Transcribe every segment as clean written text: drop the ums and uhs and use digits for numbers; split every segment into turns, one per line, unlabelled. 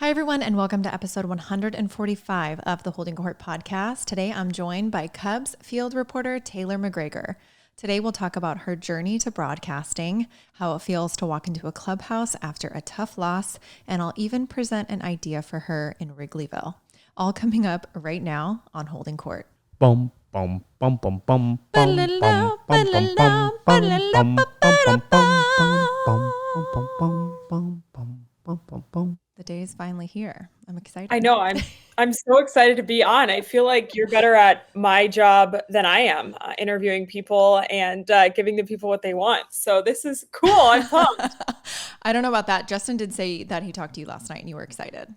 Hi, everyone, and welcome to episode 145 of the Holding Court podcast. Today, I'm joined by Cubs field reporter Taylor McGregor. Today, we'll talk about her journey to broadcasting, how it feels to walk into a clubhouse after a tough loss, and I'll even present an idea for her in Wrigleyville. All coming up right now on Holding Court.
Bum bum bum bum bum bum bum bum bum bum bum bum.
The day is finally here. I'm excited.
I know. I'm so excited to be on. I feel like you're better at my job than I am, interviewing people and giving the people what they want. So this is cool. I'm pumped.
I don't know about that. Justin did say that he talked to you last night and you were excited.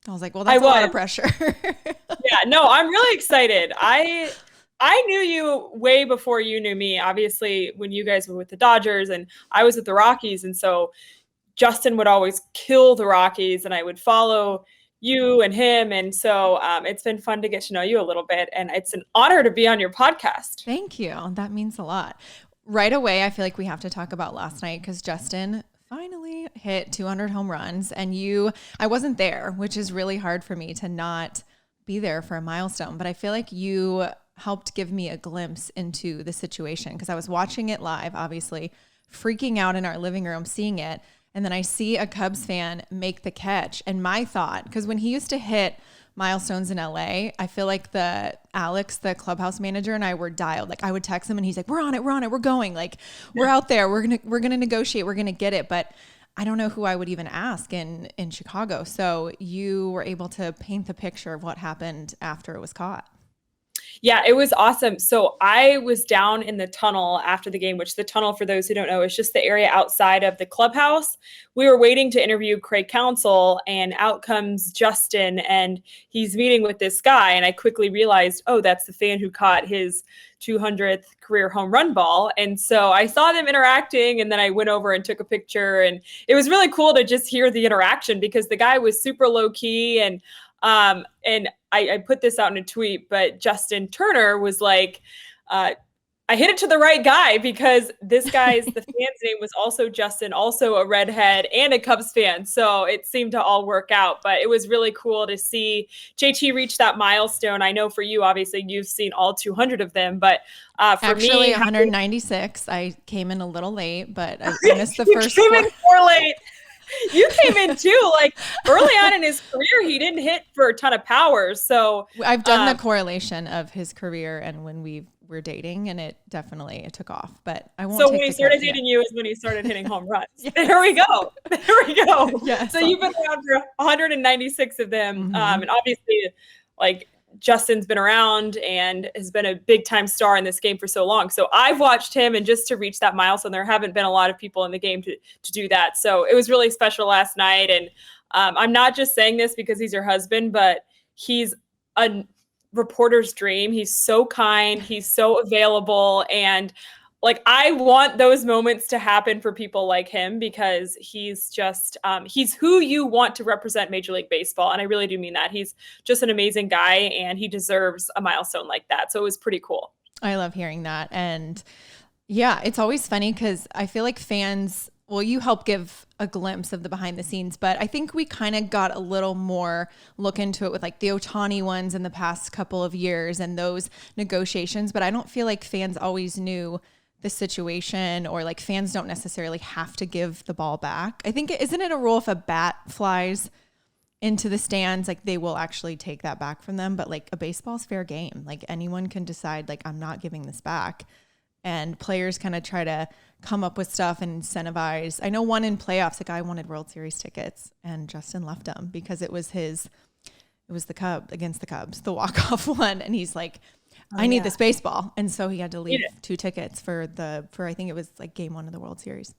I was like, well, that's a lot of pressure.
Yeah, no, I'm really excited. I knew you way before you knew me, obviously, when you guys were with the Dodgers and I was with the Rockies. And so Justin would always kill the Rockies and I would follow you and him. And so it's been fun to get to know you a little bit. And it's an honor to be on your podcast.
Thank you. That means a lot. Right away, I feel like we have to talk about last night because Justin finally hit 200 home runs and I wasn't there, which is really hard for me to not be there for a milestone. But I feel like you helped give me a glimpse into the situation because I was watching it live, obviously freaking out in our living room, seeing it. And then I see a Cubs fan make the catch. And my thought, because when he used to hit milestones in LA, I feel like Alex, the clubhouse manager, and I were dialed. Like I would text him and he's like, we're on it, we're going. Like we're out there, we're gonna negotiate, we're gonna get it. But I don't know who I would even ask in Chicago. So you were able to paint the picture of what happened after it was caught.
Yeah, it was awesome. So I was down in the tunnel after the game, which the tunnel, for those who don't know, is just the area outside of the clubhouse. We were waiting to interview Craig Counsell, and out comes Justin, and he's meeting with this guy. And I quickly realized, oh, that's the fan who caught his 200th career home run ball. And so I saw them interacting, and then I went over and took a picture. And it was really cool to just hear the interaction because the guy was super low key. And I put this out in a tweet, but Justin Turner was like, I hit it to the right guy because the fan's name was also Justin, also a redhead and a Cubs fan. So it seemed to all work out, but it was really cool to see JT reach that milestone. I know for you, obviously you've seen all 200 of them, but for
actually
me,
196, I came in a little late, but I missed the first
four. In more late. You came in too, like early on in his career, he didn't hit for a ton of power. So
I've done the correlation of his career and when we were dating, and it took off. But I won't.
So when he started dating you is when he started hitting home runs. Yes. There we go. Yes. So you've been around for 196 of them, and obviously, like Justin's been around and has been a big time star in this game for so long. So I've watched him, and just to reach that milestone, there haven't been a lot of people in the game to do that. So it was really special last night. And I'm not just saying this because he's your husband, but he's a reporter's dream. He's so kind. He's so available. And like, I want those moments to happen for people like him because he's just, he's who you want to represent Major League Baseball. And I really do mean that. He's just an amazing guy and he deserves a milestone like that. So it was pretty cool.
I love hearing that. And yeah, it's always funny because I feel like fans, well, you help give a glimpse of the behind the scenes, but I think we kind of got a little more look into it with like the Ohtani ones in the past couple of years and those negotiations. But I don't feel like fans always knew the situation, or like fans don't necessarily have to give the ball back. I think, isn't it a rule if a bat flies into the stands, like they will actually take that back from them? But like a baseball's fair game. Like anyone can decide like, I'm not giving this back. And players kind of try to come up with stuff and incentivize. I know one in playoffs, a guy wanted World Series tickets and Justin left him because it was the Cubs against the Cubs, the walk-off one. And he's like, I need this baseball. And so he had to leave 2 tickets for I think it was like game 1 of the World Series.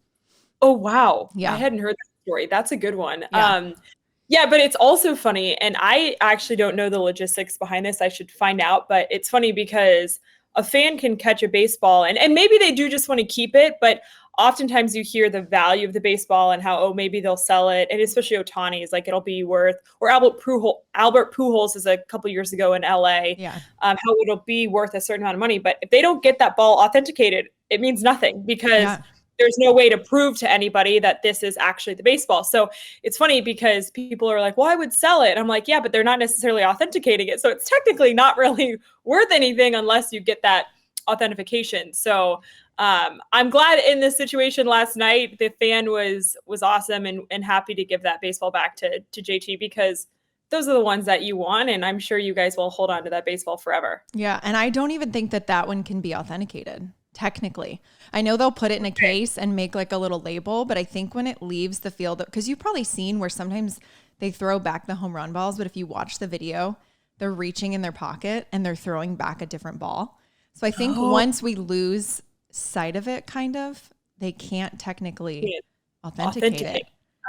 Oh, wow.
Yeah.
I hadn't heard that story. That's a good one.
Yeah.
But it's also funny. And I actually don't know the logistics behind this. I should find out. But it's funny because a fan can catch a baseball and maybe they do just want to keep it. But oftentimes you hear the value of the baseball and how, maybe they'll sell it. And especially Ohtani is like, it'll be worth, or Albert Pujols is a couple years ago in LA, how it'll be worth a certain amount of money. But if they don't get that ball authenticated, it means nothing because there's no way to prove to anybody that this is actually the baseball. So it's funny because people are like, well, I would sell it. I'm like, yeah, but they're not necessarily authenticating it. So it's technically not really worth anything unless you get that authentication. So I'm glad in this situation last night, the fan was awesome and happy to give that baseball back to JT, because those are the ones that you want. And I'm sure you guys will hold on to that baseball forever.
Yeah. And I don't even think that one can be authenticated. Technically, I know they'll put it in a case and make like a little label, but I think when it leaves the field, because you've probably seen where sometimes they throw back the home run balls, but if you watch the video, they're reaching in their pocket and they're throwing back a different ball. So I think once we lose sight of it, kind of, they can't technically authenticate it.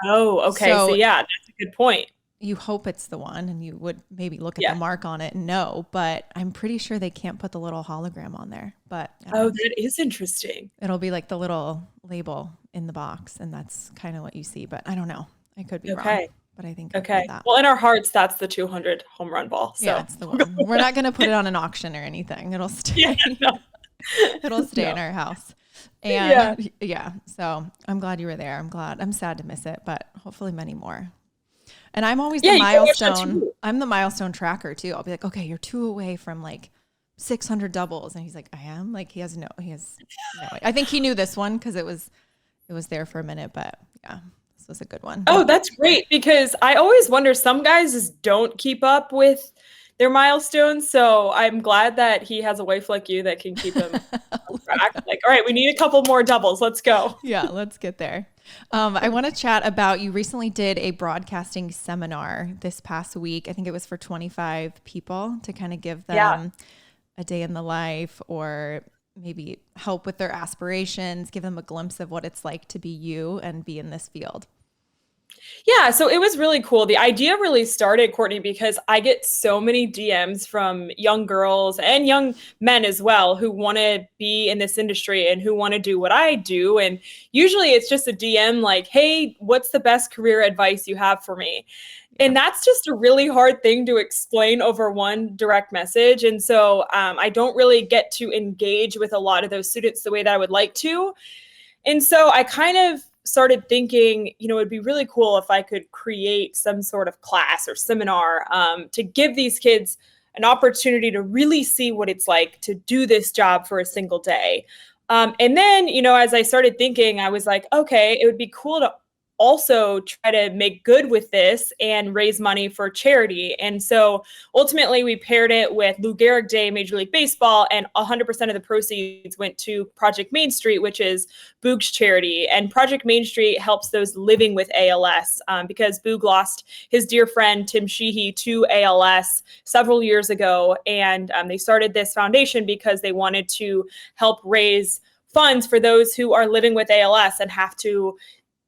Oh, okay. So yeah, that's a good point.
You hope it's the one, and you would maybe look at the mark on it and know, but I'm pretty sure they can't put the little hologram on there. But
that is interesting.
It'll be like the little label in the box, and that's kind of what you see. But I don't know. I could be wrong. But I think that.
Well, in our hearts, that's the 200 home run ball. So.
Yeah, it's the one. We're not going to put it on an auction or anything. It'll stay. It'll stay in our house. And so I'm glad you were there. I'm sad to miss it, but hopefully many more. And I'm always the milestone. I'm the milestone tracker too. I'll be like, okay, you're 2 away from like 600 doubles. And he's like, I am? Like he has no. I think he knew this one because it was there for a minute, but yeah, this was a good one.
Oh, that's great, because I always wonder, some guys just don't keep up with their milestones. So I'm glad that he has a wife like you that can keep him on track. Like, all right, we need a couple more doubles. Let's go.
Yeah, let's get there. I want to chat about, you recently did a broadcasting seminar this past week. I think it was for 25 people to kind of give them a day in the life, or maybe help with their aspirations, give them a glimpse of what it's like to be you and be in this field.
Yeah, so it was really cool. The idea really started, Kourtney, because I get so many DMs from young girls and young men as well who want to be in this industry and who want to do what I do. And usually it's just a DM like, hey, what's the best career advice you have for me? And that's just a really hard thing to explain over one direct message. And so I don't really get to engage with a lot of those students the way that I would like to. And so I kind of started thinking, it'd be really cool if I could create some sort of class or seminar to give these kids an opportunity to really see what it's like to do this job for a single day. And then, as I started thinking, I was like, okay, it would be cool to also try to make good with this and raise money for charity. And so ultimately we paired it with Lou Gehrig Day, Major League Baseball, and 100% of the proceeds went to Project Main Street, which is Boog's charity. And Project Main Street helps those living with ALS because Boog lost his dear friend, Tim Sheehy, to ALS several years ago. And they started this foundation because they wanted to help raise funds for those who are living with ALS and have to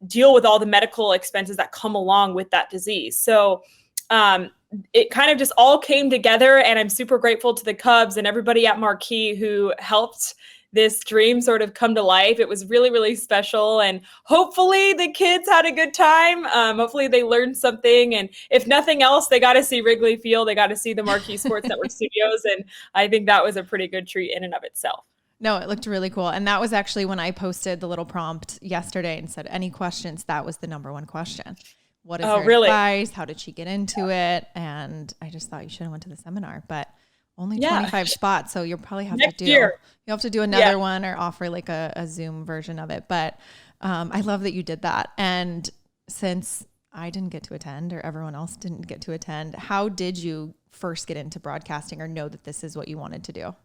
deal with all the medical expenses that come along with that disease. So it kind of just all came together, and I'm super grateful to the Cubs and everybody at Marquee who helped this dream sort of come to life. It was really, really special, and hopefully the kids had a good time. Hopefully they learned something, and if nothing else, they got to see Wrigley Field. They got to see the Marquee Sports Network studios, and I think that was a pretty good treat in and of itself.
No, it looked really cool. And that was actually when I posted the little prompt yesterday and said, any questions? That was the number one question. What is her advice? How did she get into it? And I just thought you should have went to the seminar, but only 25 spots. So you'll probably have you'll have to do another one or offer like a Zoom version of it. But I love that you did that. And since I didn't get to attend, or everyone else didn't get to attend, how did you first get into broadcasting or know that this is what you wanted to do?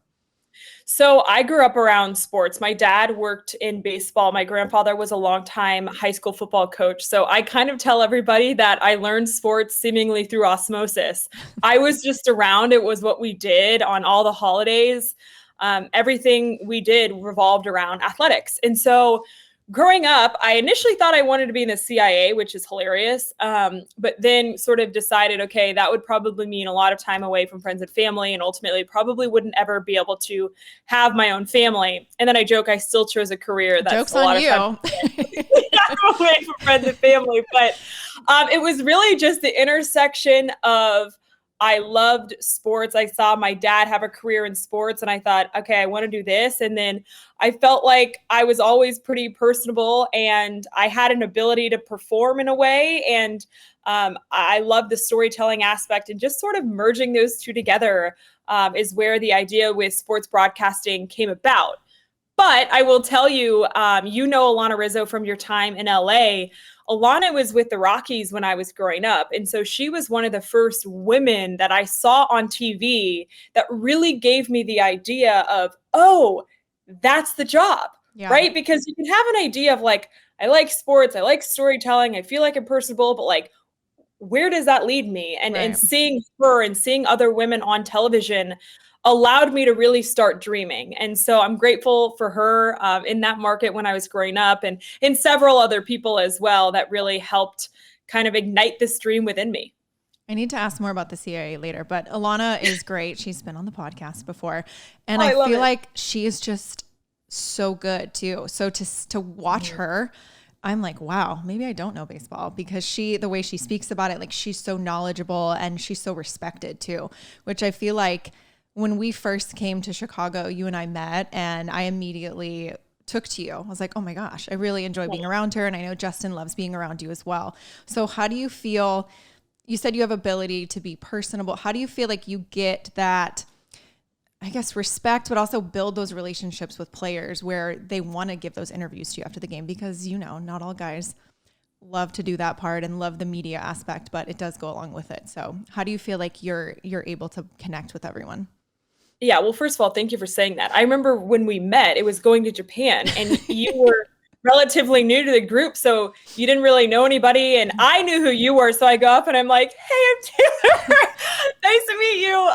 So I grew up around sports. My dad worked in baseball. My grandfather was a longtime high school football coach. So I kind of tell everybody that I learned sports seemingly through osmosis. I was just around. It was what we did on all the holidays. Everything we did revolved around athletics. And so growing up, I initially thought I wanted to be in the CIA, which is hilarious. But then sort of decided, okay, that would probably mean a lot of time away from friends and family, and ultimately probably wouldn't ever be able to have my own family. And then I joke, I still chose a career that's
Joke's
a lot
on you.
of time away from friends and family. But it was really just the intersection of I loved sports. I saw my dad have a career in sports and I thought, okay, I want to do this. And then I felt like I was always pretty personable and I had an ability to perform in a way. And I love the storytelling aspect, and just sort of merging those two together is where the idea with sports broadcasting came about. But I will tell you, Alana Rizzo from your time in LA. Alana was with the Rockies when I was growing up. And so she was one of the first women that I saw on TV that really gave me the idea of, oh, that's the job, right? Because you can have an idea of like, I like sports, I like storytelling, I feel like I'm personable, but like, where does that lead me? And seeing her and seeing other women on television allowed me to really start dreaming. And so I'm grateful for her in that market when I was growing up, and several other people as well that really helped kind of ignite this dream within me.
I need to ask more about the CIA later, but Alana is great. She's been on the podcast before, and I feel like she is just so good too. So to watch her, I'm like, wow, maybe I don't know baseball, because the way she speaks about it, like she's so knowledgeable and she's so respected too, which I feel like when we first came to Chicago, you and I met, and I immediately took to you. I was like, oh my gosh, I really enjoy being around her. And I know Justin loves being around you as well. So how do you feel? You said you have ability to be personable. How do you feel like you get that, I guess, respect, but also build those relationships with players where they want to give those interviews to you after the game? Because, not all guys love to do that part and love the media aspect, but it does go along with it. So how do you feel like you're able to connect with everyone?
Yeah, well, first of all, thank you for saying that. I remember when we met, it was going to Japan, and you were relatively new to the group, so you didn't really know anybody, and I knew who you were, so I go up and I'm like, hey, I'm Taylor. Nice to meet you.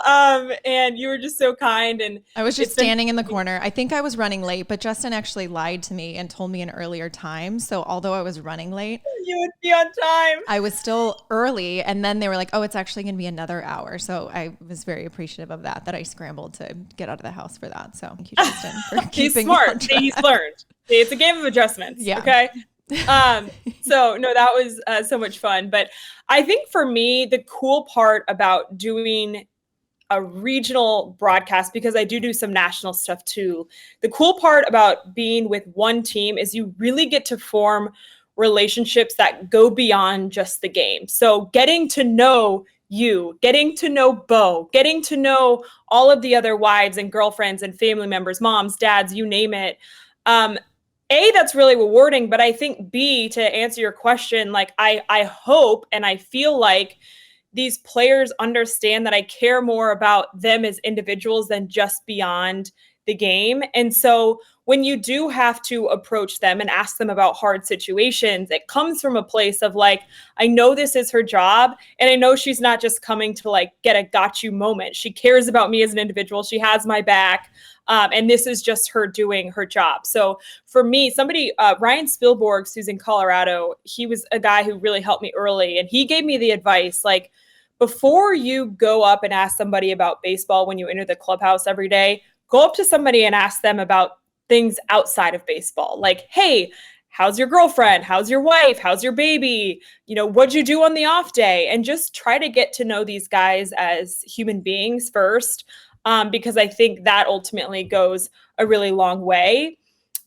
And you were just so kind. And
I was just standing in the corner. I think I was running late, but Justin actually lied to me and told me an earlier time. So although I was running late,
you would be on time.
I was still early. And then they were like, oh, it's actually going to be another hour. So I was very appreciative of that I scrambled to get out of the house for that. So thank you, Justin, for keeping me on track.
See, he's learned. See, it's a game of adjustments.
Yeah.
Okay. So no, that was so much fun. But I think for me, the cool part about doing a regional broadcast, because I do some national stuff too, the cool part about being with one team is you really get to form relationships that go beyond just the game. So getting to know you, getting to know Bo, getting to know all of the other wives and girlfriends and family members, moms, dads, you name it. A, that's really rewarding, but I think B, to answer your question, like I hope and I feel like these players understand that I care more about them as individuals than just beyond the game. And so when you do have to approach them and ask them about hard situations, it comes from a place of like, I know this is her job, and I know she's not just coming to like get a got you moment. She cares about me as an individual. She has my back. And this is just her doing her job. So for me, Ryan Spielborgs, who's in Colorado, he was a guy who really helped me early. And he gave me the advice, like, before you go up and ask somebody about baseball when you enter the clubhouse every day, go up to somebody and ask them about things outside of baseball. Like, hey, how's your girlfriend? How's your wife? How's your baby? What'd you do on the off day? And just try to get to know these guys as human beings first. Because I think that ultimately goes a really long way.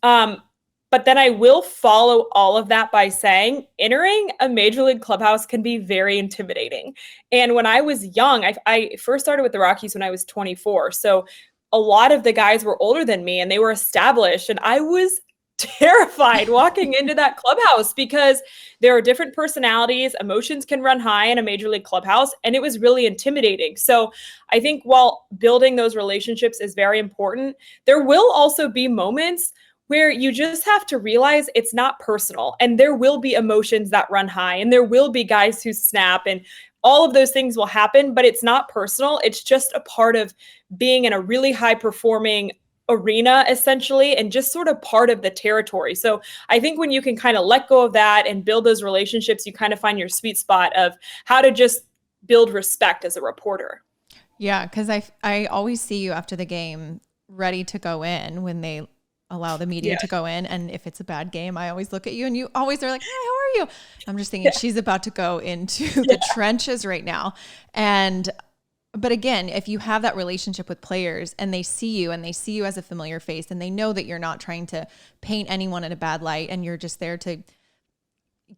But then I will follow all of that by saying entering a major league clubhouse can be very intimidating. And when I was young, I first started with the Rockies when I was 24. So a lot of the guys were older than me and they were established. And I was terrified walking into that clubhouse because there are different personalities. Emotions can run high in a major league clubhouse, and it was really intimidating. So I think while building those relationships is very important, there will also be moments where you just have to realize it's not personal, and there will be emotions that run high, and there will be guys who snap, and all of those things will happen, but it's not personal. It's just a part of being in a really high performing arena, essentially, and just sort of part of the territory. So I think when you can kind of let go of that and build those relationships, you kind of find your sweet spot of how to just build respect as a reporter.
Yeah, because I always see you after the game ready to go in when they allow the media to go in. And if it's a bad game, I always look at you and you always are like, hi, how are you? I'm just thinking she's about to go into the trenches right now. And But again, if you have that relationship with players and they see you as a familiar face and they know that you're not trying to paint anyone in a bad light and you're just there to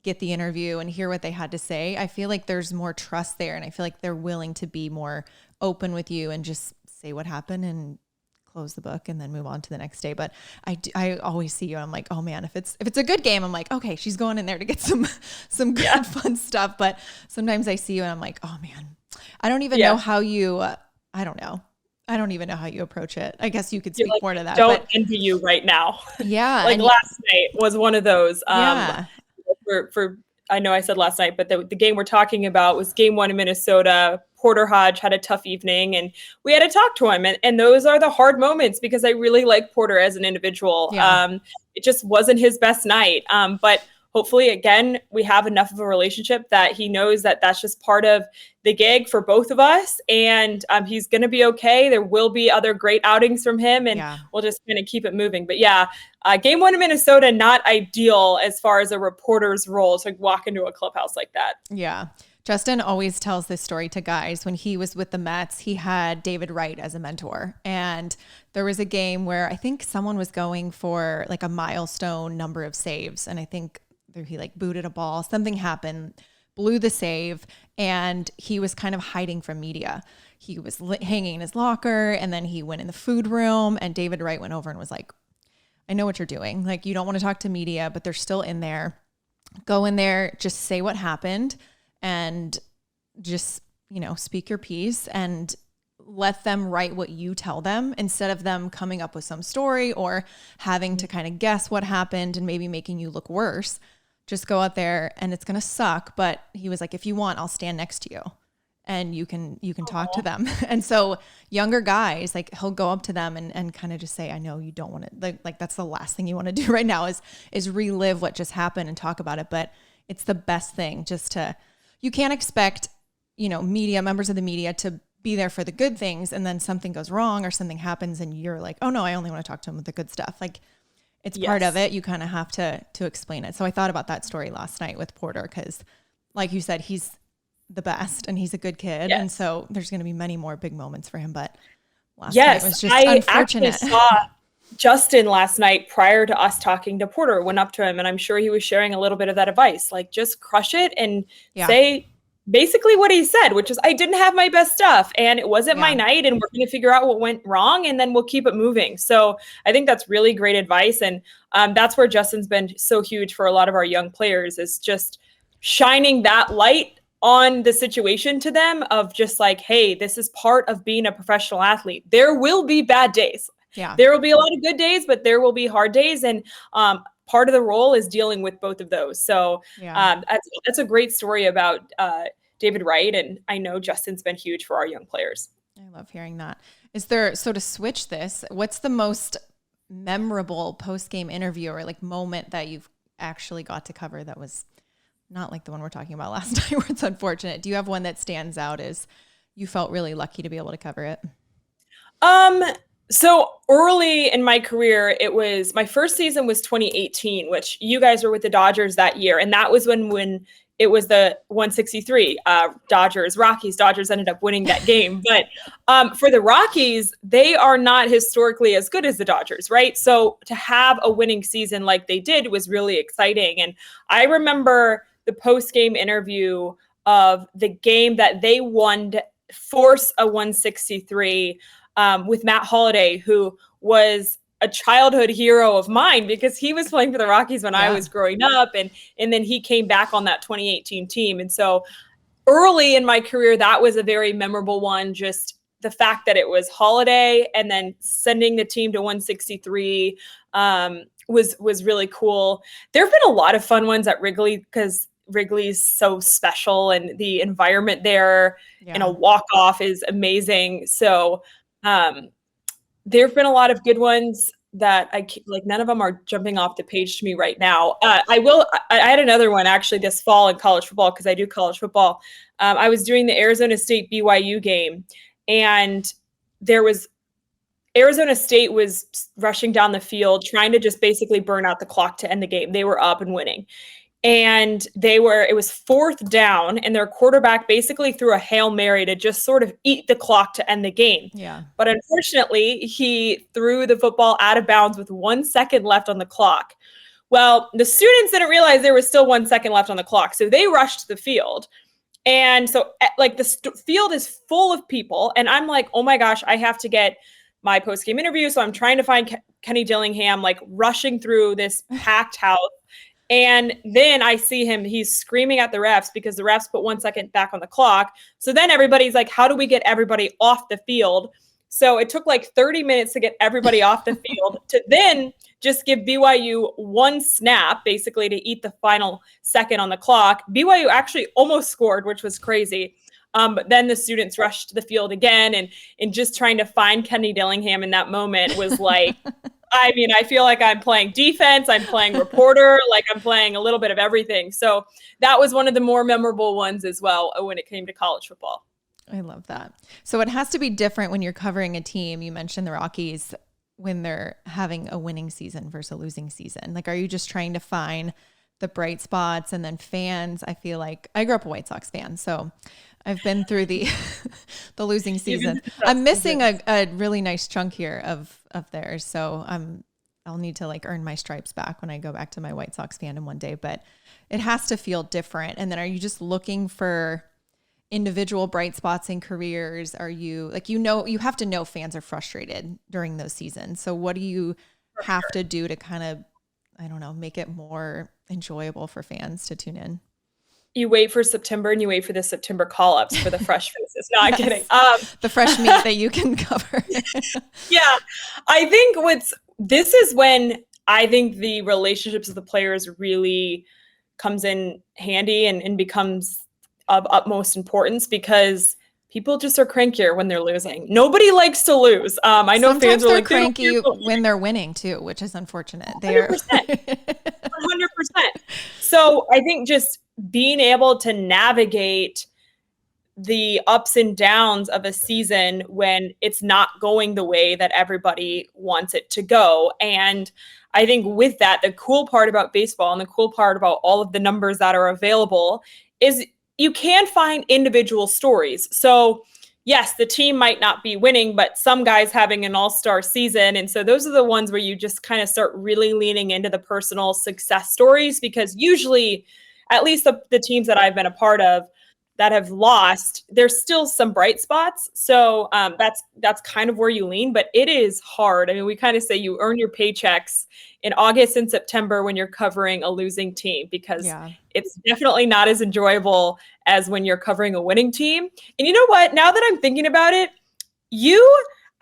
get the interview and hear what they had to say, I feel like there's more trust there. And I feel like they're willing to be more open with you and just say what happened and close the book and then move on to the next day. But I always see you and I'm like, oh man, if it's a good game, I'm like, okay, she's going in there to get some good fun stuff. But sometimes I see you and I'm like, oh man, I don't even know how you, I don't even know how you approach it. I guess you could speak more to that.
Don't envy you right now.
Yeah.
Like last night was one of those.
Yeah.
For I know I said last night, but the game we're talking about was game 1 in Minnesota. Porter Hodge had a tough evening and we had to talk to him. And those are the hard moments because I really like Porter as an individual. Yeah. It just wasn't his best night. But hopefully, again, we have enough of a relationship that he knows that that's just part of the gig for both of us. And he's going to be okay. There will be other great outings from him and we'll just kind of keep it moving. But yeah, game 1 in Minnesota, not ideal as far as a reporter's role to walk into a clubhouse like that.
Yeah. Justin always tells this story to guys. When he was with the Mets, he had David Wright as a mentor. And there was a game where I think someone was going for like a milestone number of saves. And I think he like booted a ball, something happened, blew the save, and he was kind of hiding from media. He was hanging in his locker, and then he went in the food room, and David Wright went over and was like, I know what you're doing. Like, you don't want to talk to media, but they're still in there. Go in there, just say what happened, and just, speak your piece and let them write what you tell them instead of them coming up with some story or having to kind of guess what happened and maybe making you look worse. Just go out there and it's going to suck. But he was like, if you want, I'll stand next to you and you can talk to them. And so younger guys, like he'll go up to them and kind of just say, I know you don't want to, like that's the last thing you want to do right now is relive what just happened and talk about it. But it's the best thing you can't expect, members of the media to be there for the good things. And then something goes wrong or something happens and you're like, oh no, I only want to talk to him with the good stuff. Like, it's part of it. You kind of have to explain it. So I thought about that story last night with Porter because, like you said, he's the best and he's a good kid. Yes. And so there's going to be many more big moments for him. But last night was just unfortunate.
I actually saw Justin last night prior to us talking to Porter, went up to him, and I'm sure he was sharing a little bit of that advice. Like, just crush it and say basically what he said, which is, I didn't have my best stuff and it wasn't my night and we're going to figure out what went wrong and then we'll keep it moving. So I think that's really great advice. And that's where Justin's been so huge for a lot of our young players, is just shining that light on the situation to them of just like, hey, this is part of being a professional athlete. There will be bad days. Yeah. There will be a lot of good days, but there will be hard days. And part of the role is dealing with both of those. So that's a great story about David Wright. And I know Justin's been huge for our young players.
I love hearing that. So to switch this, what's the most memorable post-game interview or like moment that you've actually got to cover that was not like the one we're talking about last night where it's unfortunate? Do you have one that stands out as you felt really lucky to be able to cover it?
So early in my career, my first season was 2018, which you guys were with the Dodgers that year. And that was when it was the 163 Rockies. Dodgers ended up winning that game. But for the Rockies, they are not historically as good as the Dodgers, right? So to have a winning season like they did was really exciting. And I remember the post-game interview of the game that they won to force a 163 with Matt Holliday, who was a childhood hero of mine because he was playing for the Rockies when I was growing up. And then he came back on that 2018 team. And so early in my career, that was a very memorable one. Just the fact that it was Holliday and then sending the team to 163 was really cool. There have been a lot of fun ones at Wrigley because Wrigley's so special and the environment there and a walk-off is amazing. So there have been a lot of good ones that none of them are jumping off the page to me right now. I had another one actually this fall in college football because I do college football. I was doing the Arizona State BYU game and Arizona State was rushing down the field, trying to just basically burn out the clock to end the game. They were up and winning. And it was 4th down, and their quarterback basically threw a Hail Mary to just sort of eat the clock to end the game.
Yeah.
But unfortunately, he threw the football out of bounds with 1 second left on the clock. Well, the students didn't realize there was still 1 second left on the clock, so they rushed the field. And so like the field is full of people, and I'm like, oh my gosh, I have to get my post-game interview. So I'm trying to find Kenny Dillingham, like rushing through this packed house. And then I see him, he's screaming at the refs because the refs put 1 second back on the clock. So then everybody's like, how do we get everybody off the field? So it took like 30 minutes to get everybody off the field to then just give BYU one snap, basically to eat the final second on the clock. BYU actually almost scored, which was crazy. But then the students rushed to the field again, and just trying to find Kenny Dillingham in that moment was like, I mean, I feel like I'm playing defense, I'm playing reporter, like I'm playing a little bit of everything. So that was one of the more memorable ones as well when it came to college football.
I love that. So it has to be different when you're covering a team. You mentioned the Rockies when they're having a winning season versus a losing season. Like, are you just trying to find the bright spots? And then fans, I feel like I grew up a White Sox fan, so I've been through the the losing season. I'm missing a really nice chunk here of theirs. So I'll need to like earn my stripes back when I go back to my White Sox fandom one day, but it has to feel different. And then are you just looking for individual bright spots in careers? Are you like, you have to know fans are frustrated during those seasons. So what do you have to do to kind of, I don't know, make it more enjoyable for fans to tune in?
You wait for September, and you wait for the September call-ups for the fresh faces. No, I'm kidding.
The fresh meat that you can cover.
Yeah. I think this is when I think the relationships of the players really comes in handy and becomes of utmost importance, because people just are crankier when they're losing. Nobody likes to lose. I know
sometimes
fans are
they're
like,
cranky when they're winning too, which is unfortunate.
100%. 100%. So I think just being able to navigate the ups and downs of a season when it's not going the way that everybody wants it to go. And I think with that, the cool part about baseball and the cool part about all of the numbers that are available is you can find individual stories. So yes, the team might not be winning, but some guys having an all-star season. And so those are the ones where you just kind of start really leaning into the personal success stories, because usually, at least the teams that I've been a part of that have lost, there's still some bright spots. So that's kind of where you lean, but it is hard. I mean, we kind of say you earn your paychecks in August and September when you're covering a losing team, because it's definitely not as enjoyable as when you're covering a winning team. And you know what? Now that I'm thinking about it,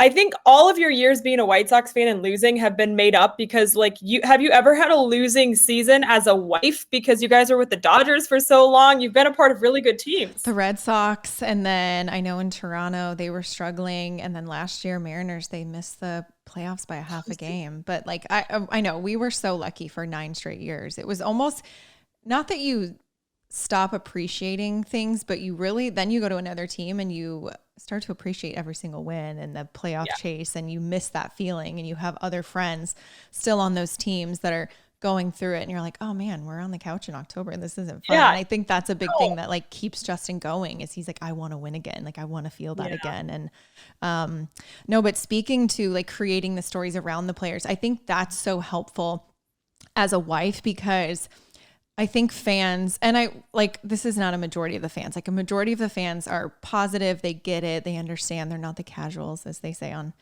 I think all of your years being a White Sox fan and losing have been made up, because like have you ever had a losing season as a wife, because you guys were with the Dodgers for so long? You've been a part of really good teams.
The Red Sox, and then I know in Toronto they were struggling, and then last year Mariners, they missed the playoffs by a half a game. But like I know we were so lucky for 9 straight years. It was almost not that you stop appreciating things, but then you go to another team and you start to appreciate every single win and the playoff chase, and you miss that feeling, and you have other friends still on those teams that are going through it, and you're like, oh man, we're on the couch in October and this isn't fun. And I think that's a big thing that like keeps Justin going, is he's like, I want to win again. Like I want to feel that again. And no, but speaking to like creating the stories around the players, I think that's so helpful as a wife, because I think fans, and this is not a majority of the fans, like a majority of the fans are positive. They get it. They understand. They're not the casuals, as they say on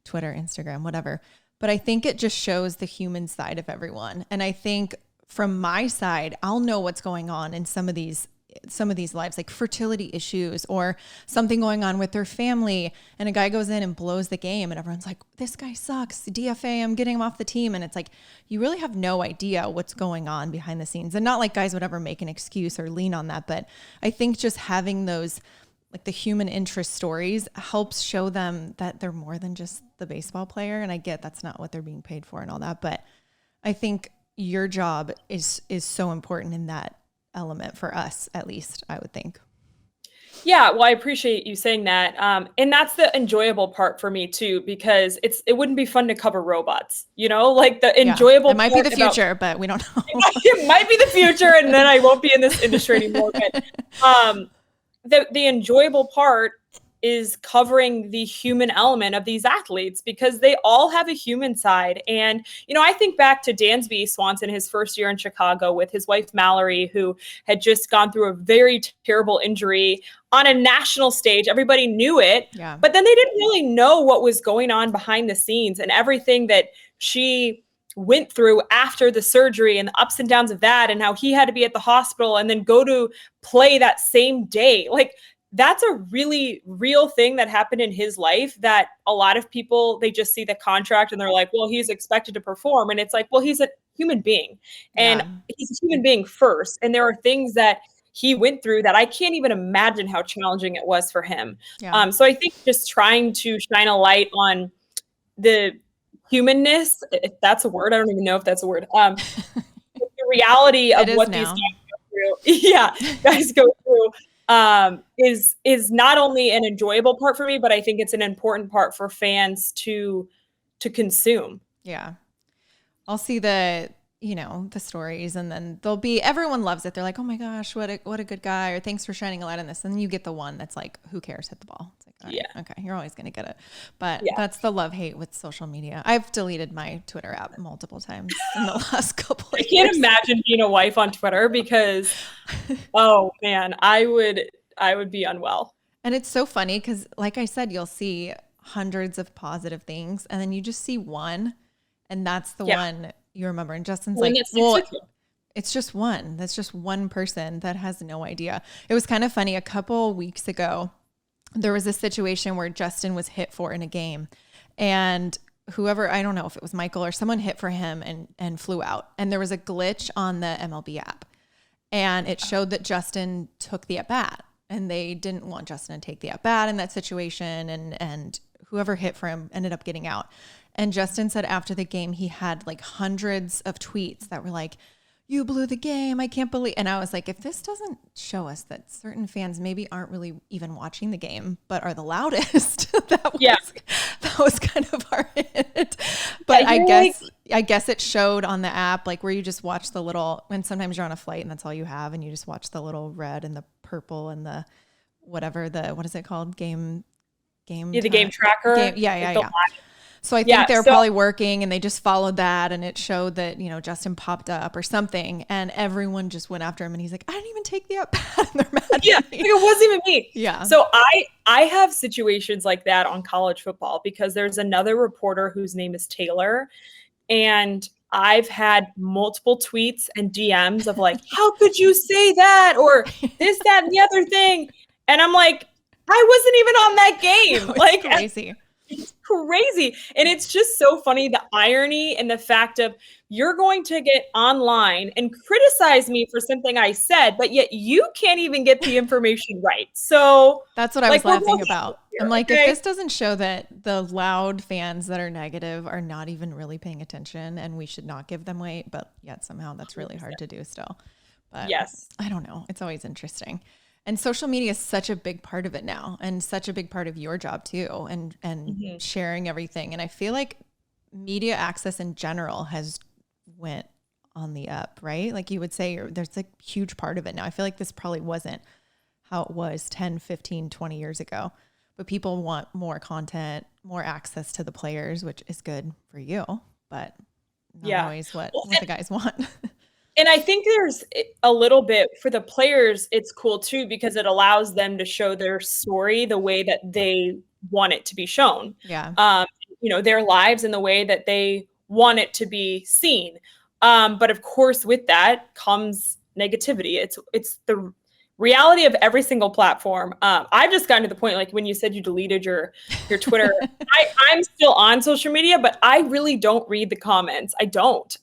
Twitter, Instagram, whatever. But I think it just shows the human side of everyone. And I think from my side, I'll know what's going on in some of these lives, like fertility issues or something going on with their family. And a guy goes in and blows the game, and everyone's like, this guy sucks. DFA, I'm getting him off the team. And it's like, you really have no idea what's going on behind the scenes. And not like guys would ever make an excuse or lean on that. But I think just having those, like the human interest stories, helps show them that they're more than just the baseball player. And I get that's not what they're being paid for and all that. But I think your job is so important in that element, for us, at least, I would think.
Yeah, well, I appreciate you saying that. And that's the enjoyable part for me too, because it wouldn't be fun to cover robots, like the enjoyable
it might be
part
the future, but we don't know.
it might be the future, and then I won't be in this industry anymore. But the enjoyable part is covering the human element of these athletes, because they all have a human side. And, I think back to Dansby Swanson, his first year in Chicago, with his wife, Mallory, who had just gone through a very terrible injury on a national stage. Everybody knew it, but then they didn't really know what was going on behind the scenes, and everything that she went through after the surgery and the ups and downs of that, and how he had to be at the hospital and then go to play that same day. Like, that's a really real thing that happened in his life, that a lot of people, they just see the contract and they're like, well, he's expected to perform. And it's like, well, he's a human being, and he's a human being first. And there are things that he went through that I can't even imagine how challenging it was for him. So I think just trying to shine a light on the humanness, if that's a word, I don't even know if that's a word. The reality of what these guys go through, is not only an enjoyable part for me, but I think it's an important part for fans to consume.
Yeah. I'll see the stories, and then everyone loves it. They're like, oh my gosh, what a good guy, or thanks for shining a light on this. And then you get the one that's like, who cares, hit the ball. It's like, okay, you're always going to get it. But that's the love-hate with social media. I've deleted my Twitter app multiple times in the last couple of years.
I can't imagine being a wife on Twitter, because, oh man, I would be unwell.
And it's so funny because, like I said, you'll see hundreds of positive things, and then you just see one, and that's the one you remember. And Justin's like, well, it's just one. That's just one person that has no idea. It was kind of funny. A couple weeks ago, there was a situation where Justin was hit for in a game, and whoever, I don't know if it was Michael or someone, hit for him and flew out. And there was a glitch on the MLB app, and it showed that Justin took the at bat, and they didn't want Justin to take the at bat in that situation. And whoever hit for him ended up getting out. And Justin said after the game, he had like hundreds of tweets that were like, you blew the game, I can't believe. And I was like, if this doesn't show us that certain fans maybe aren't really even watching the game, but are the loudest, that was kind of our hint. But I guess it showed on the app, like where you just watch the little, and sometimes you're on a flight and that's all you have, and you just watch the little red and the purple and the whatever, what is it called? Game.
The game tracker.
Yeah. So I think they were probably working, and they just followed that, and it showed that, Justin popped up or something, and everyone just went after him, and he's like, I didn't even take the at bat, and they're mad at me.
Like, it wasn't even me.
Yeah.
So I have situations like that on college football, because there's another reporter whose name is Taylor, and I've had multiple tweets and DMs of like, how could you say that? Or this, that, and the other thing. And I'm like, I wasn't even on that game.
No,
like,
crazy.
It's crazy. And it's just so funny, the irony and the fact of, you're going to get online and criticize me for something I said, but yet you can't even get the information right. So
that's what I was laughing about. I'm like, if this doesn't show that the loud fans that are negative are not even really paying attention, and we should not give them weight, but yet somehow that's really hard to do still. But I don't know. It's always interesting. And social media is such a big part of it now, and such a big part of your job too, and sharing everything. And I feel like media access in general has went on the up, right? Like you would say, there's a huge part of it now. I feel like this probably wasn't how it was 10, 15, 20 years ago, but people want more content, more access to the players, which is good for you, but not always what the guys want.
And I think there's a little bit for the players, it's cool too, because it allows them to show their story the way that they want it to be shown.
Yeah.
Their lives in the way that they want it to be seen. But of course, with that comes negativity. It's the reality of every single platform. I've just gotten to the point, like when you said you deleted your Twitter, I'm still on social media, but I really don't read the comments. I don't.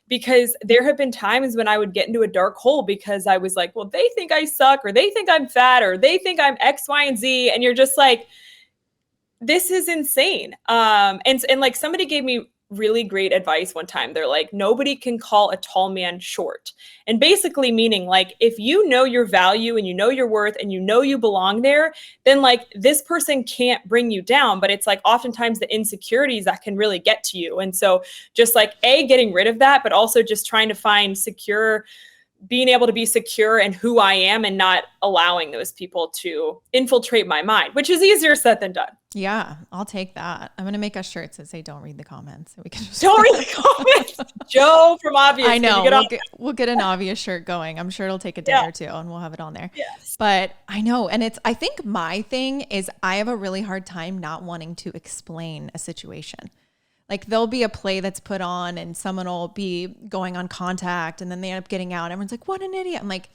Because there have been times when I would get into a dark hole because I was like, well, they think I suck, or they think I'm fat, or they think I'm X, Y, and Z. And you're just like, this is insane. And like somebody gave me really great advice one time. They're like, nobody can call a tall man short. And basically meaning like, if you know your value and you know your worth and you know you belong there, then like this person can't bring you down. But it's like oftentimes the insecurities that can really get to you. And so just like getting rid of that, but also just trying to find being able to be secure in who I am and not allowing those people to infiltrate my mind, which is easier said than done.
Yeah, I'll take that. I'm going to make us shirts that say, don't read the comments. So we can just
don't read the comments. Joe from Obvious.
I know. We'll get an Obvious shirt going. I'm sure it'll take a day or two and we'll have it on there.
Yes.
But I know. And I think my thing is I have a really hard time not wanting to explain a situation. Like there'll be a play that's put on and someone will be going on contact and then they end up getting out. Everyone's like, what an idiot. I'm like,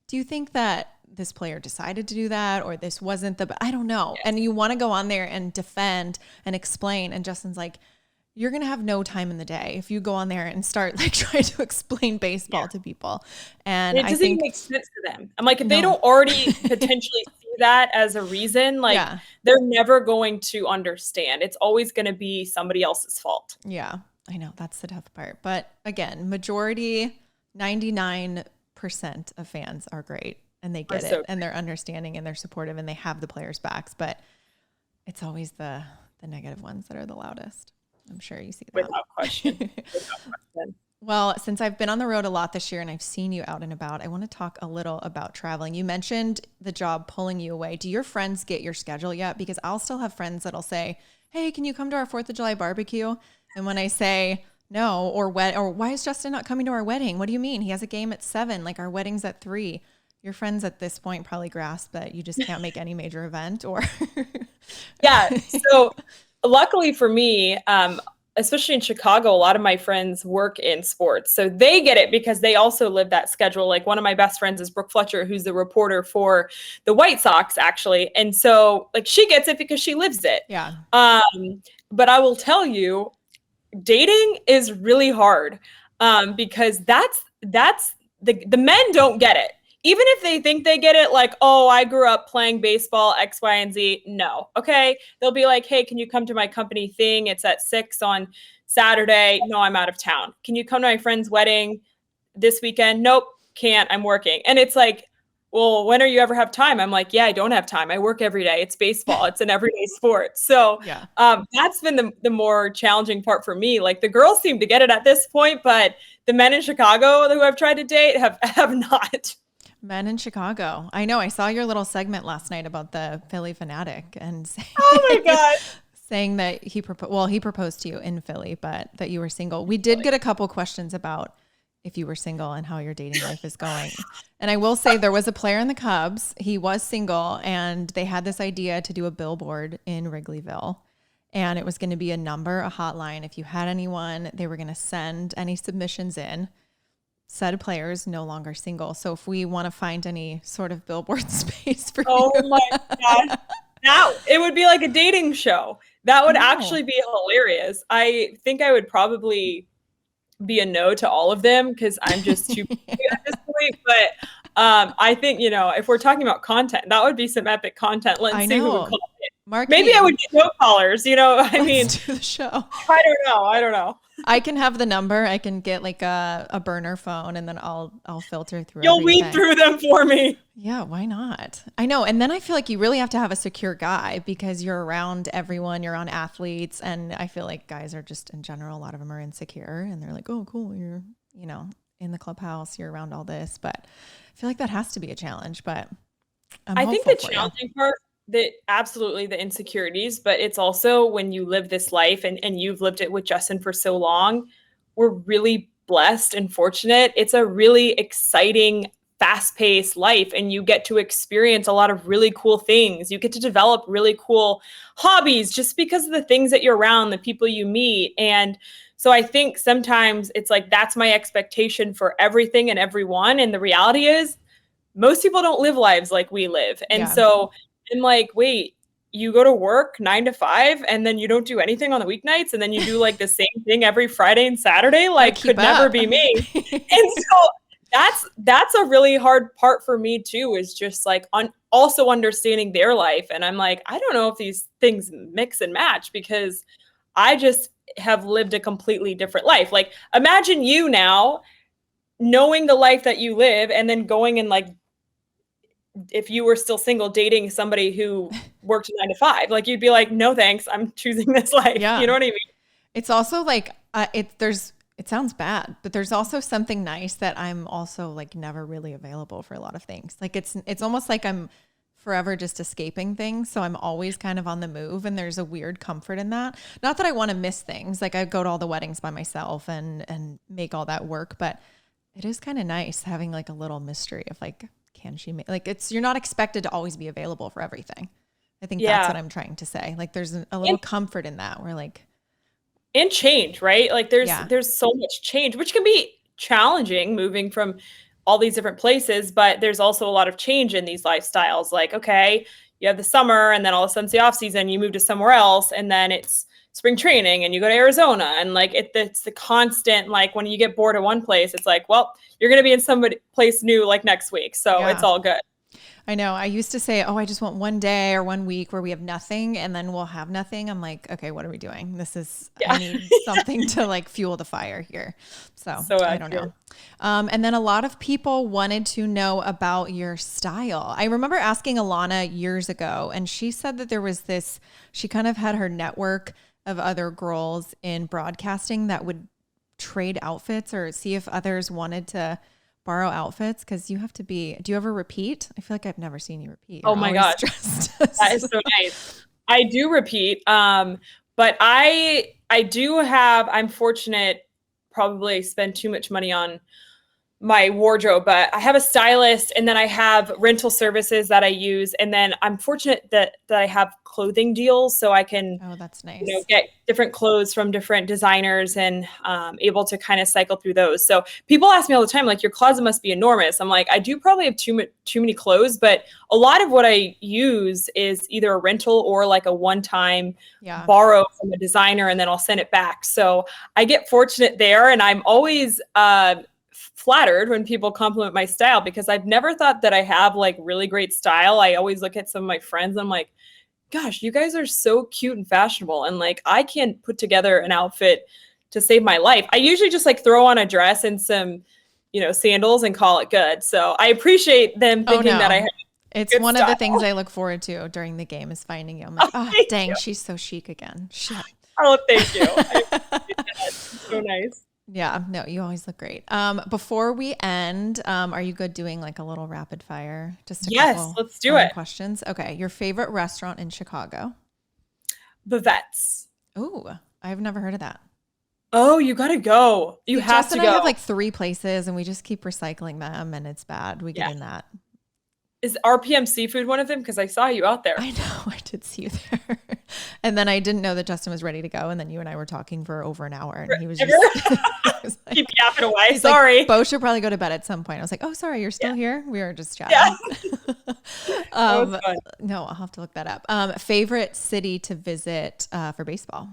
do you think that this player decided to do that or this wasn't I don't know. Yes. And you want to go on there and defend and explain. And Justin's like, you're going to have no time in the day if you go on there and start like trying to explain baseball to people. And
it doesn't even make sense to them. I'm like, if they don't already potentially see that as a reason, like they're never going to understand. It's always going to be somebody else's fault.
Yeah, I know. That's the tough part. But again, majority, 99% of fans are great and they get it and they're understanding and they're supportive and they have the players' backs. But it's always the negative ones that are the loudest. I'm sure you see that.
Without question.
Well, since I've been on the road a lot this year and I've seen you out and about, I want to talk a little about traveling. You mentioned the job pulling you away. Do your friends get your schedule yet? Because I'll still have friends that'll say, hey, can you come to our 4th of July barbecue? And when I say no, or why is Justin not coming to our wedding? What do you mean? He has a game at 7, like our wedding's at 3. Your friends at this point probably grasp that you just can't make any major event or.
Yeah. So luckily for me, especially in Chicago, a lot of my friends work in sports. So they get it because they also live that schedule. Like one of my best friends is Brooke Fletcher, who's the reporter for the White Sox, actually. And so like she gets it because she lives it.
Yeah.
But I will tell you, dating is really hard because that's the men don't get it. Even if they think they get it, like, oh, I grew up playing baseball, X, Y, and Z. No. Okay. They'll be like, hey, can you come to my company thing? It's at 6 on Saturday. No, I'm out of town. Can you come to my friend's wedding this weekend? Nope, can't. I'm working. And it's like, well, when are you ever have time? I'm like, yeah, I don't have time. I work every day. It's baseball. It's an everyday sport. So that's been the more challenging part for me. Like the girls seem to get it at this point, but the men in Chicago who I've tried to date have not.
Men in Chicago. I know. I saw your little segment last night about the Philly fanatic and
oh my God,
saying that he proposed to you in Philly, but that you were single. We did get a couple questions about if you were single and how your dating life is going. And I will say there was a player in the Cubs. He was single and they had this idea to do a billboard in Wrigleyville. And it was going to be a number, a hotline. If you had anyone, they were going to send any submissions in. Said players no longer single. So if we want to find any sort of billboard space for you.
Oh my God. Now it would be like a dating show. That would actually be hilarious. I think I would probably be a no to all of them because I'm just too big at this point. But I think, if we're talking about content, that would be some epic content. Let's see who would call it.
Marquee.
Maybe I would get no callers, Let's
do the show.
I don't know.
I can have the number. I can get like a burner phone and then I'll filter through
You'll
everything.
weed through them for me.
Yeah, why not? I know. And then I feel like you really have to have a secure guy because you're around everyone, you're on athletes. And I feel like guys are just in general, a lot of them are insecure and they're like, oh, cool. You're, in the clubhouse, you're around all this. But I feel like that has to be a challenge, but
I think the challenging part, absolutely the insecurities, but it's also when you live this life and you've lived it with Justin for so long, we're really blessed and fortunate. It's a really exciting, fast-paced life and you get to experience a lot of really cool things. You get to develop really cool hobbies just because of the things that you're around, the people you meet. And so I think sometimes it's like, that's my expectation for everything and everyone. And the reality is most people don't live lives like we live. And so I'm like, wait, you go to work 9 to 5 and then you don't do anything on the weeknights and then you do like the same thing every Friday and Saturday, like could never be me. And so that's a really hard part for me too, is just like also understanding their life. And I'm like, I don't know if these things mix and match because have lived a completely different life. Like imagine you now knowing the life that you live and then going and like, if you were still single, dating somebody who worked 9 to 5, like you'd be like, no, thanks. I'm choosing this life.
Yeah.
You know what I mean?
It's also like, it sounds bad, but there's also something nice that I'm also like never really available for a lot of things. Like it's almost like I'm forever just escaping things. So I'm always kind of on the move, and there's a weird comfort in that. Not that I want to miss things. Like I go to all the weddings by myself and make all that work, but it is kind of nice having like a little mystery of like, can she make, like you're not expected to always be available for everything. I think that's what I'm trying to say. Like there's a little comfort in that. We're like,
and change, right? Like there's so much change, which can be challenging moving from all these different places, but there's also a lot of change in these lifestyles. Like, okay, you have the summer and then all of a sudden it's the off season, you move to somewhere else, and then it's spring training and you go to Arizona, and like it's the constant, like when you get bored at one place, it's like, well, you're going to be in some place new like next week. So it's all good.
I know. I used to say, oh, I just want one day or 1 week where we have nothing, and then we'll have nothing. I'm like, okay, what are we doing? I need something to like fuel the fire here. So I don't know. And then a lot of people wanted to know about your style. I remember asking Alana years ago, and she said that there was she kind of had her network of other girls in broadcasting that would trade outfits or see if others wanted to borrow outfits, because do you ever repeat? I feel like I've never seen you repeat.
Oh my gosh. That is so nice. I do repeat. But I'm fortunate, probably spend too much money on my wardrobe, but I have a stylist, and then I have rental services that I use. And then I'm fortunate that I have clothing deals, so I can,
that's nice.
Get different clothes from different designers, and able to kind of cycle through those. So people ask me all the time, like, your closet must be enormous. I'm like, I do probably have too many clothes, but a lot of what I use is either a rental or like a one-time borrow from a designer, and then I'll send it back. So I get fortunate there, and I'm always flattered when people compliment my style, because I've never thought that I have like really great style. I always look at some of my friends, I'm like, gosh, you guys are so cute and fashionable, and like I can't put together an outfit to save my life. I usually just like throw on a dress and some, sandals and call it good. So I appreciate them thinking that I have
it's one style. Of the things I look forward to during the game is finding you. I'm like, dang, she's so chic again. Shit.
Oh, thank you. So nice.
Yeah, no, you always look great. Before we end, are you good doing like a little rapid fire? Just
yes, let's do it.
Questions. Okay, your favorite restaurant in Chicago?
Bavette's.
Ooh, I've never heard of that.
Oh, you gotta go. You have to go.
I have like 3 places, and we just keep recycling them, and it's bad. We get in that.
Is RPM Seafood one of them? Because I saw you out there.
I know, I did see you there. And then I didn't know that Justin was ready to go. And then you and I were talking for over an hour, and he was just like,
keep yapping away. Sorry.
Like, Bo should probably go to bed at some point. I was like, oh, sorry, you're still here? We were just chatting. Yeah. No, I'll have to look that up. Favorite city to visit for baseball?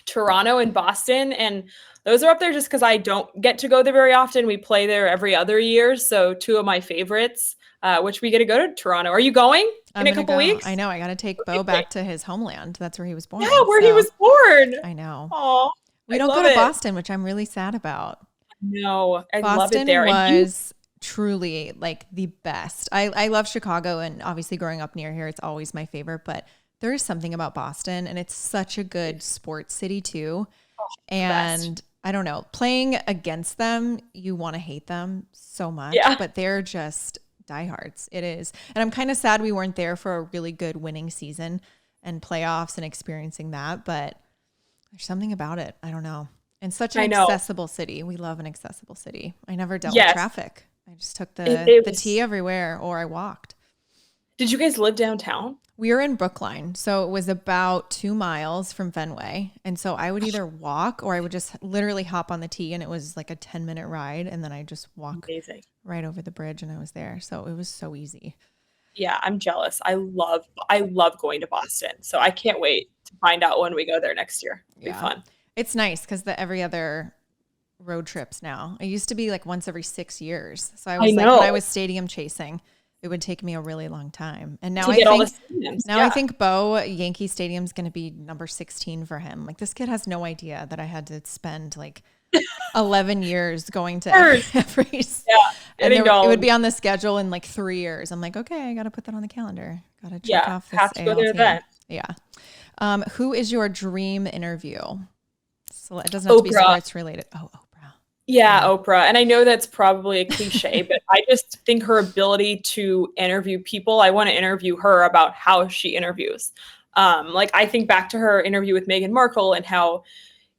Toronto and Boston. And those are up there just because I don't get to go there very often. We play there every other year. So 2 of my favorites, which we get to go to Toronto. Are you going in a couple weeks?
I know. I got to take Bo back to his homeland. That's where he was born.
Yeah, where he was born.
I know.
Oh,
we don't go to Boston, which I'm really sad about.
No, I
Boston
love it there.
Was truly like the best. I love Chicago, and obviously growing up near here, it's always my favorite, but there is something about Boston, and it's such a good sports city too. And I don't know, playing against them, you want to hate them so much, but they're just diehards. It is. And I'm kind of sad we weren't there for a really good winning season and playoffs and experiencing that, but there's something about it. I don't know. And such an accessible city. We love an accessible city. I never dealt with traffic. I just took the T everywhere, or I walked.
Did you guys live downtown?
We were in Brookline, so it was about 2 miles from Fenway. And so I would either walk, or I would just literally hop on the T, and it was like a 10-minute ride. And then I just walk right over the bridge, and I was there. So it was so easy.
Yeah, I'm jealous. I love going to Boston. So I can't wait to find out when we go there next year. It'll be fun.
It's nice because the every other road trips now. It used to be like once every 6 years. So I was when I was stadium chasing, it would take me a really long time. And now
to
I
get all the
think
stadiums.
now I think Yankee Stadium's going to be number 16 for him. Like this kid has no idea that I had to spend like 11 years going to every and it would be on the schedule in like 3 years. I'm like, okay, I got to put that on the calendar. Got to check off this
have to go there
team.
then.
Yeah. Who is your dream interview? So it doesn't have to be sports related. Oh, Oprah.
Yeah, Oprah. And I know that's probably a cliche, but I just think her ability to interview people, I want to interview her about how she interviews. Like I think back to her interview with Meghan Markle and how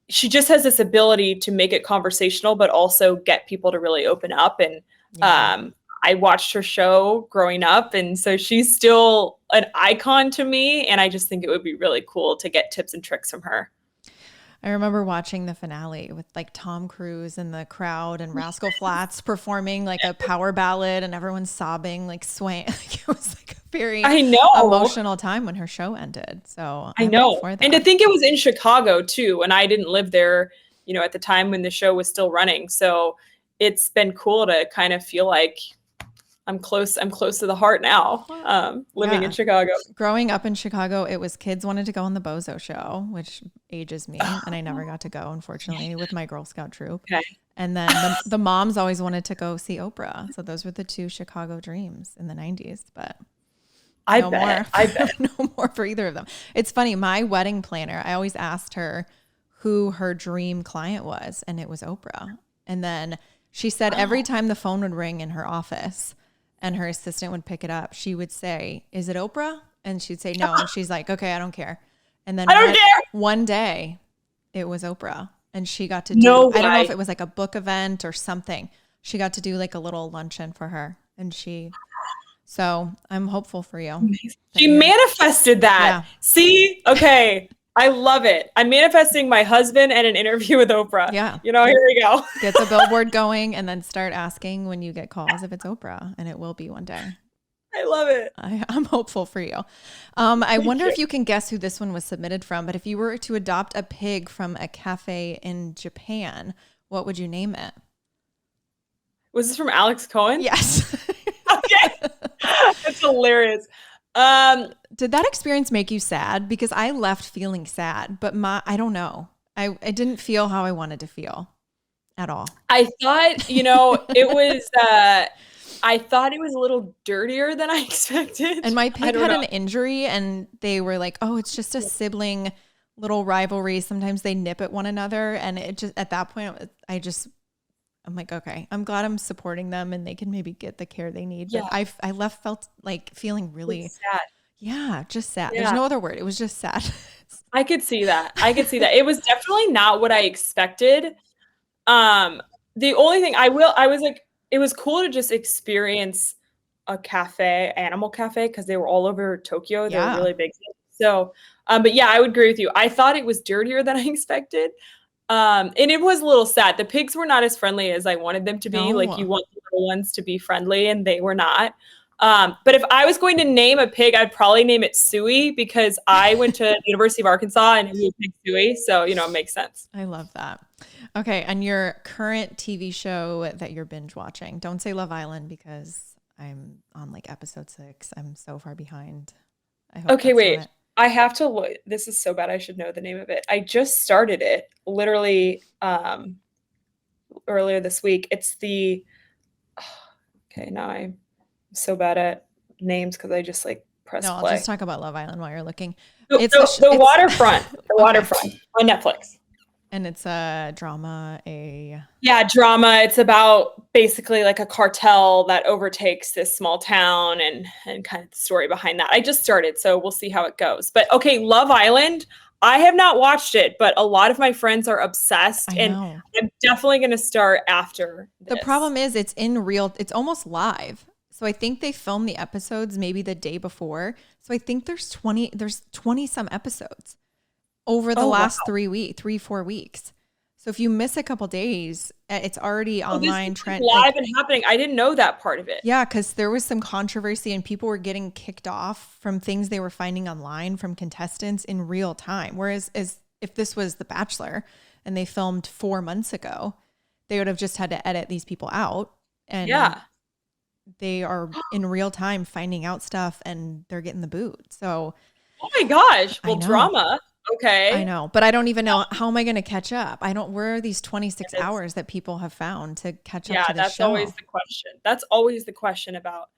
she just has this ability to make it conversational, but also get people to really open up. And I watched her show growing up. And so she's still an icon to me. And I just think it would be really cool to get tips and tricks from her.
I remember watching the finale with like Tom Cruise in the crowd and Rascal Flatts performing like a power ballad and everyone's sobbing, like swaying. It was like a very emotional time when her show ended. So
I know. And to think it was in Chicago too. And I didn't live there, at the time when the show was still running. So it's been cool to kind of feel like I'm close to the heart now, living in Chicago.
Growing up in Chicago, it was kids wanted to go on the Bozo show, which ages me. And I never got to go, unfortunately, with my Girl Scout troop. Okay. And then the moms always wanted to go see Oprah. So those were the two Chicago dreams in the 90s. But
I bet.
No more for either of them. It's funny. My wedding planner, I always asked her who her dream client was. And it was Oprah. And then she said every time the phone would ring in her office, and her assistant would pick it up, she would say, "Is it Oprah?" And she'd say no. And she's like, "Okay, I don't care." And then one day it was Oprah and she got to do, I don't know if it was like a book event or something. She got to do like a little luncheon for her. And so I'm hopeful for you.
She manifested that. Yeah. See? Okay. I love it. I'm manifesting my husband and an interview with Oprah.
Yeah.
Here we go.
Get the billboard going and then start asking when you get calls if it's Oprah, and it will be one day.
I love it.
I'm hopeful for you. I wonder if you can guess who this one was submitted from, but if you were to adopt a pig from a cafe in Japan, what would you name it?
Was this from Alex Cohen?
Yes.
Okay. That's hilarious.
Did that experience make you sad? Because I left feeling sad, but I don't know. I didn't feel how I wanted to feel at all.
I thought, I thought it was a little dirtier than I expected.
And my pig had an injury and they were like, oh, it's just a sibling little rivalry. Sometimes they nip at one another. And it just, at that point, I'm like, okay, I'm glad I'm supporting them and they can maybe get the care they need. But I felt like feeling really
sad.
Yeah, just sad. Yeah. There's no other word. It was just sad.
I could see that. It was definitely not what I expected. The only thing I was like, it was cool to just experience a animal cafe, because they were all over Tokyo. They were really big. So, but yeah, I would agree with you. I thought it was dirtier than I expected. And it was a little sad. The pigs were not as friendly as I wanted them to be. No. Like you want the little ones to be friendly, and they were not. But if I was going to name a pig, I'd probably name it Suey, because I went to the University of Arkansas and we picked Suey. So, it makes sense.
I love that. Okay. And your current TV show that you're binge watching, don't say Love Island, because I'm on like episode 6. I'm so far behind.
Okay, wait. I have to look. This is so bad. I should know the name of it. I just started it literally earlier this week. It's okay, now I'm so bad at names because I just like press play.
I'll just talk about Love Island while you're looking.
It's the Waterfront. The Waterfront on Netflix.
And it's a drama,
drama. It's about basically like a cartel that overtakes this small town and kind of the story behind that. I just started, so we'll see how it goes. But okay, Love Island, I have not watched it, but a lot of my friends are obsessed, and I'm definitely going to start after this.
The problem is it's it's almost live. So I think they filmed the episodes maybe the day before. So I think there's 20 some episodes over the last 4 weeks. So if you miss a couple days, it's already online trend
live and happening. I didn't know that part of it.
Yeah, because there was some controversy and people were getting kicked off from things they were finding online from contestants in real time. Whereas if this was The Bachelor and they filmed 4 months ago, they would have just had to edit these people out. And they are in real time finding out stuff and they're getting the boot. So,
oh my gosh.
I
Well,
know.
drama. Okay.
I know, but I don't even know how am I going to catch up? Where are these 26
It's-
hours that people have found to catch up
Yeah,
to the
that's
show?
always the question. That's always the question about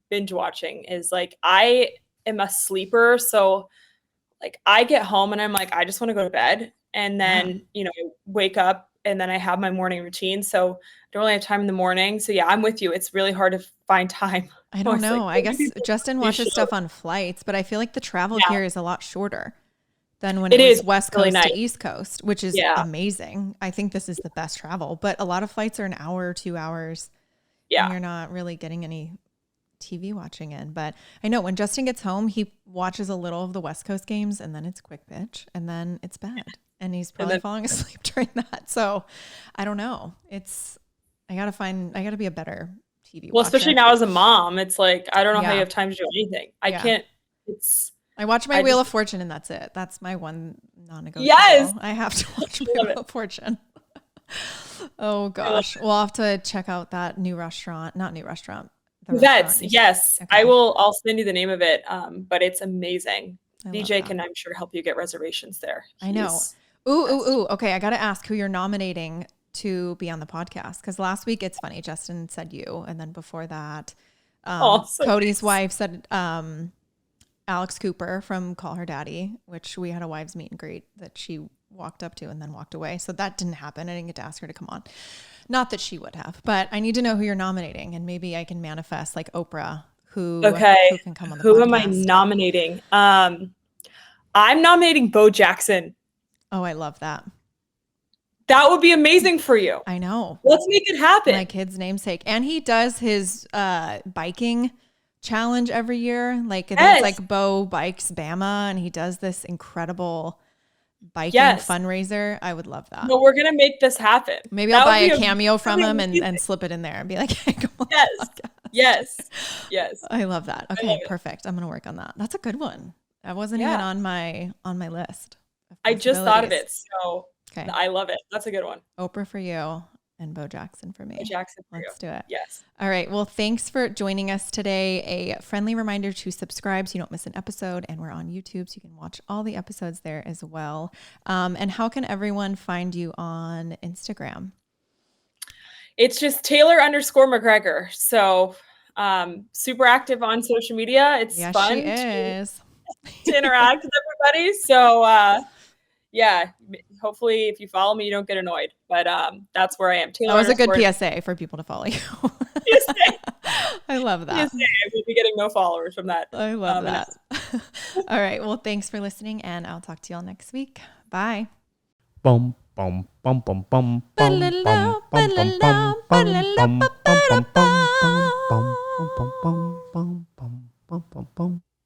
binge watching is like, I am a sleeper. So like I get home and I'm like, I just want to go to bed. And then, wake up and then I have my morning routine. So I don't really have time in the morning. So yeah, I'm with you. It's really hard to find time.
I don't know.
Like,
I guess Justin watches stuff on flights, but I feel like the travel here is a lot shorter than when it was West Coast
really
to East Coast, which is amazing. I think this is the best travel, but a lot of flights are an hour or 2 hours.
Yeah.
And you're not really getting any TV watching in. But I know when Justin gets home, he watches a little of the West Coast games and then it's quick pitch and then it's bed. And he's probably falling asleep during that. So I don't know. I got to be a better TV watcher.
Especially now as a mom, it's like, I don't know how you have time to do anything. I can't,
I watch my Wheel of Fortune and that's it. That's my one non-negotiable.
Yes.
I have to watch my Wheel of Fortune. Oh gosh. We'll have to check out that new restaurant, not new restaurant.
Vets. Yes. Okay. I'll send you the name of it. But it's amazing. DJ can, I'm sure, help you get reservations there.
I know. Ooh. Okay. I got to ask who you're nominating to be on the podcast. Cause last week it's funny. Justin said you. And then before that, Cody's wife said, Alex Cooper from Call Her Daddy, which we had a wives meet and greet that she walked up to and then walked away. So that didn't happen. I didn't get to ask her to come on. Not that she would have, but I need to know who you're nominating and maybe I can manifest like Oprah who can come on the podcast.
Who am I nominating? I'm nominating Bo Jackson.
Oh, I love that.
That would be amazing for you.
I know.
Let's make it happen.
My kid's namesake. And he does his biking challenge every year. Like it's like Bo Bikes Bama and he does this incredible biking fundraiser. I would love that.
No, we're going to make this happen.
Maybe I'll buy a cameo from him and slip it in there and be like, hey, come on.
Yes.
I love that. Okay, perfect. I'm going to work on that. That's a good one. That wasn't even on my list.
I just thought of it. So I love it. That's a good one.
Oprah for you and Bo Jackson for me. Let's do it.
Yes.
All right. Well, thanks for joining us today. A friendly reminder to subscribe so you don't miss an episode. And we're on YouTube, so you can watch all the episodes there as well. And how can everyone find you on Instagram?
It's just Taylor_McGregor. So super active on social media. It's fun to interact with everybody. So hopefully if you follow me, you don't get annoyed, but that's where I am. Taylor,
that was a good PSA for people to follow you. I love that.
PSA. I will be getting no followers from that.
I love that. All right. Well, thanks for listening and I'll talk to y'all next week. Bye.
Bum bum bum bum bum bum bum bum bum bum bum bum bum bum bum bum bum bum.